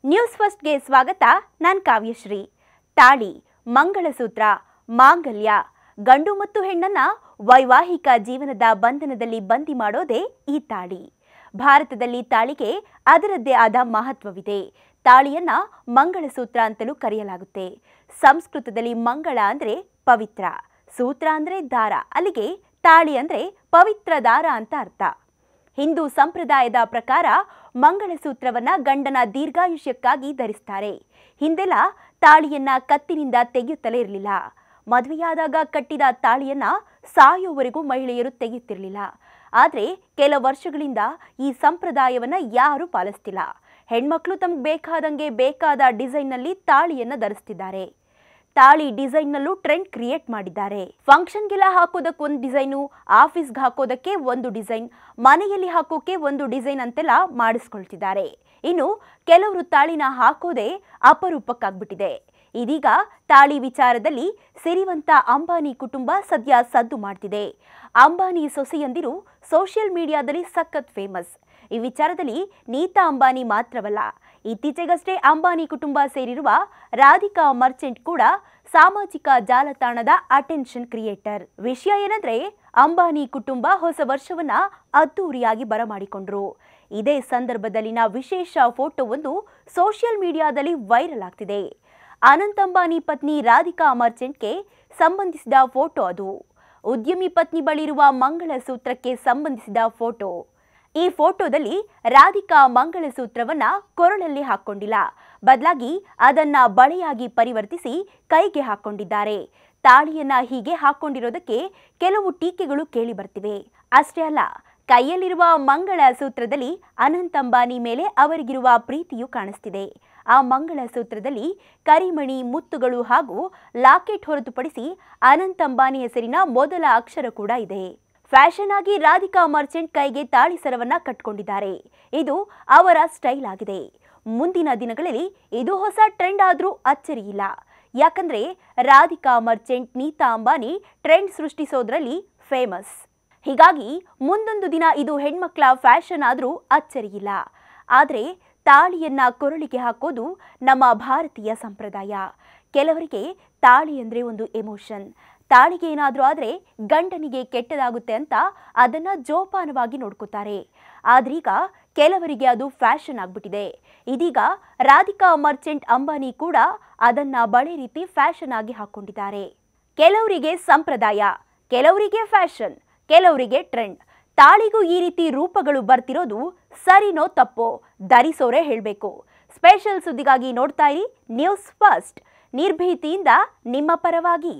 News ಫಸ್ಟ್ಗೆ ಸ್ವಾಗತ. ನಾನು ಕಾವ್ಯಶ್ರೀ. ತಾಳಿ, ಮಂಗಳಸೂತ್ರ, ಮಾಂಗಲ್ಯ, ಗಂಡು ಮತ್ತು ಹೆಣ್ಣನ್ನ ವೈವಾಹಿಕ ಜೀವನದ ಬಂಧನದಲ್ಲಿ ಬಂದಿ ಮಾಡೋದೇ ಈ ತಾಳಿ. ಭಾರತದಲ್ಲಿ ತಾಳಿಗೆ ಅದರದ್ದೇ ಆದ ಮಹತ್ವವಿದೆ. ತಾಳಿಯನ್ನ ಮಂಗಳಸೂತ್ರ ಅಂತಲೂ ಕರೆಯಲಾಗುತ್ತೆ. ಸಂಸ್ಕೃತದಲ್ಲಿ ಮಂಗಳ ಅಂದ್ರೆ ಪವಿತ್ರ, ಸೂತ್ರ ಅಂದ್ರೆ ದಾರ, ಅಲ್ಲಿಗೆ ತಾಳಿ ಅಂದ್ರೆ ಪವಿತ್ರ ದಾರ ಅಂತ ಅರ್ಥ. ಹಿಂದೂ ಸಂಪ್ರದಾಯದ ಪ್ರಕಾರ ಮಂಗಳಸೂತ್ರವನ್ನ ಗಂಡನ ದೀರ್ಘಾಯುಷ್ಯಕ್ಕಾಗಿ ಧರಿಸ್ತಾರೆ. ಹಿಂದೆಲ್ಲ ತಾಳಿಯನ್ನ ಕತ್ತಿನಿಂದ ತೆಗೆಯುತ್ತಲೇ ಇರಲಿಲ್ಲ. ಮದುವೆಯಾದಾಗ ಕಟ್ಟಿದ ತಾಳಿಯನ್ನ ಸಾಯುವವರೆಗೂ ಮಹಿಳೆಯರು ತೆಗೆಯುತ್ತಿರಲಿಲ್ಲ. ಆದರೆ ಕೆಲ ವರ್ಷಗಳಿಂದ ಈ ಸಂಪ್ರದಾಯವನ್ನ ಯಾರೂ ಪಾಲಿಸ್ತಿಲ್ಲ. ಹೆಣ್ಮಕ್ಳು ತಮ್ಗೆ ಬೇಕಾದಂಗೆ ಬೇಕಾದ ಡಿಸೈನ್ನಲ್ಲಿ ತಾಳಿಯನ್ನ ಧರಿಸ್ತಿದ್ದಾರೆ. ತಾಳಿ ಡಿಸೈನ್ನಲ್ಲೂ ಟ್ರೆಂಡ್ ಕ್ರಿಯೇಟ್ ಮಾಡಿದ್ದಾರೆ. ಫಂಕ್ಷನ್ಗೆಲ್ಲ ಹಾಕೋದಕ್ಕೆ ಒಂದು ಡಿಸೈನು, ಆಫೀಸ್ಗೆ ಹಾಕೋದಕ್ಕೆ ಒಂದು ಡಿಸೈನ್, ಮನೆಯಲ್ಲಿ ಹಾಕೋಕೆ ಒಂದು ಡಿಸೈನ್ ಅಂತೆಲ್ಲ ಮಾಡಿಸ್ಕೊಳ್ತಿದ್ದಾರೆ. ಇನ್ನು ಕೆಲವರು ತಾಳಿನ ಹಾಕೋದೇ ಅಪರೂಪಕ್ಕಾಗ್ಬಿಟ್ಟಿದೆ. ಇದೀಗ ತಾಳಿ ವಿಚಾರದಲ್ಲಿ ಸಿರಿವಂತ ಅಂಬಾನಿ ಕುಟುಂಬ ಸದ್ಯ ಸದ್ದು ಮಾಡ್ತಿದೆ. ಅಂಬಾನಿ ಸೊಸೆಯಂದಿರು ಸೋಷಿಯಲ್ ಮೀಡಿಯಾದಲ್ಲಿ ಸಖತ್ ಫೇಮಸ್. ಈ ವಿಚಾರದಲ್ಲಿ ನೀತಾ ಅಂಬಾನಿ ಮಾತ್ರವಲ್ಲ, ಇತ್ತೀಚೆಗಷ್ಟೇ ಅಂಬಾನಿ ಕುಟುಂಬ ಸೇರಿರುವ ರಾಧಿಕಾ ಮರ್ಚೆಂಟ್ ಕೂಡ ಸಾಮಾಜಿಕ ಜಾಲತಾಣದ ಅಟೆನ್ಷನ್ ಕ್ರಿಯೇಟರ್. ವಿಷಯ ಏನಂದ್ರೆ, ಅಂಬಾನಿ ಕುಟುಂಬ ಹೊಸ ವರ್ಷವನ್ನ ಅದ್ದೂರಿಯಾಗಿ ಬರಮಾಡಿಕೊಂಡ್ರು. ಇದೇ ಸಂದರ್ಭದಲ್ಲಿನ ವಿಶೇಷ ಫೋಟೋವೊಂದು ಸೋಷಿಯಲ್ ಮೀಡಿಯಾದಲ್ಲಿ ವೈರಲ್ ಆಗ್ತಿದೆ. ಅನಂತ್ ಅಂಬಾನಿ ಪತ್ನಿ ರಾಧಿಕಾ ಮರ್ಚೆಂಟ್ಗೆ ಸಂಬಂಧಿಸಿದ ಫೋಟೋ ಅದು. ಉದ್ಯಮಿ ಪತ್ನಿ ಬಳಿರುವ ಮಂಗಳಸೂತ್ರಕ್ಕೆ ಸಂಬಂಧಿಸಿದ ಫೋಟೋ. ಈ ಫೋಟೋದಲ್ಲಿ ರಾಧಿಕಾ ಮಂಗಳಸೂತ್ರವನ್ನ ಕೊರಳಲ್ಲಿ ಹಾಕೊಂಡಿಲ್ಲ, ಬದಲಾಗಿ ಅದನ್ನ ಬಳೆಯಾಗಿ ಪರಿವರ್ತಿಸಿ ಕೈಗೆ ಹಾಕೊಂಡಿದ್ದಾರೆ. ತಾಳಿಯನ್ನ ಹೀಗೆ ಹಾಕೊಂಡಿರೋದಕ್ಕೆ ಕೆಲವು ಟೀಕೆಗಳು ಕೇಳಿ ಬರ್ತಿವೆ. ಅಷ್ಟೇ ಅಲ್ಲ, ಕೈಯಲ್ಲಿರುವ ಮಂಗಳಸೂತ್ರದಲ್ಲಿ ಅನಂತ್ ಅಂಬಾನಿ ಮೇಲೆ ಅವರಿಗಿರುವ ಪ್ರೀತಿಯೂ ಕಾಣಿಸ್ತಿದೆ. ಆ ಮಂಗಳಸೂತ್ರದಲ್ಲಿ ಕರಿಮಣಿ, ಮುತ್ತುಗಳು ಹಾಗೂ ಲಾಕೆಟ್ ಹೊರತುಪಡಿಸಿ ಅನಂತ್ ಅಂಬಾನಿ ಹೆಸರಿನ ಮೊದಲ ಅಕ್ಷರ ಕೂಡ ಇದೆ. ಫ್ಯಾಷನ್ ಆಗಿ ರಾಧಿಕಾ ಮರ್ಚೆಂಟ್ ಕೈಗೆ ತಾಳಿ ಸರವನ್ನ ಕಟ್ಕೊಂಡಿದ್ದಾರೆ. ಇದು ಅವರ ಸ್ಟೈಲ್ ಆಗಿದೆ. ಮುಂದಿನ ದಿನಗಳಲ್ಲಿ ಇದು ಹೊಸ ಟ್ರೆಂಡ್ ಆದ್ರೂ ಅಚ್ಚರಿಯಿಲ್ಲ. ಯಾಕಂದ್ರೆ ರಾಧಿಕಾ ಮರ್ಚೆಂಟ್, ನೀತಾ ಅಂಬಾನಿ ಟ್ರೆಂಡ್ ಸೃಷ್ಟಿಸೋದ್ರಲ್ಲಿ ಫೇಮಸ್. ಹೀಗಾಗಿ ಮುಂದೊಂದು ದಿನ ಇದು ಹೆಣ್ಮಕ್ಳ ಫ್ಯಾಷನ್ ಆದ್ರೂ ಅಚ್ಚರಿಯಿಲ್ಲ. ಆದರೆ ತಾಳಿಯನ್ನ ಕೊರಳಿಗೆ ಹಾಕೋದು ನಮ್ಮ ಭಾರತೀಯ ಸಂಪ್ರದಾಯ. ಕೆಲವರಿಗೆ ತಾಳಿ ಅಂದ್ರೆ ಒಂದು ಎಮೋಷನ್. ತಾಳಿಗೆ ಏನಾದರೂ ಆದರೆ ಗಂಡನಿಗೆ ಕೆಟ್ಟದಾಗುತ್ತೆ ಅಂತ ಅದನ್ನ ಜೋಪಾನವಾಗಿ ನೋಡ್ಕೋತಾರೆ. ಆದ್ರೀಗ ಕೆಲವರಿಗೆ ಅದು ಫ್ಯಾಷನ್ ಆಗ್ಬಿಟ್ಟಿದೆ. ಇದೀಗ ರಾಧಿಕಾ ಮರ್ಚೆಂಟ್ ಅಂಬಾನಿ ಕೂಡ ಅದನ್ನ ಬಳೆ ರೀತಿ ಫ್ಯಾಷನ್ ಆಗಿ ಹಾಕೊಂಡಿದ್ದಾರೆ. ಕೆಲವರಿಗೆ ಸಂಪ್ರದಾಯ, ಕೆಲವರಿಗೆ ಫ್ಯಾಷನ್, ಕೆಲವರಿಗೆ ಟ್ರೆಂಡ್. ತಾಳಿಗೂ ಈ ರೀತಿ ರೂಪಗಳು ಬರ್ತಿರೋದು ಸರಿನೋ ತಪ್ಪೋ ಧರಿಸೋರೇ ಹೇಳಬೇಕು. ಸ್ಪೆಷಲ್ ಸುದ್ದಿಗಾಗಿ ನೋಡ್ತಾ ಇರಿ ನ್ಯೂಸ್ ಫಸ್ಟ್. ನಿರ್ಭೀತಿಯಿಂದ ನಿಮ್ಮ ಪರವಾಗಿ.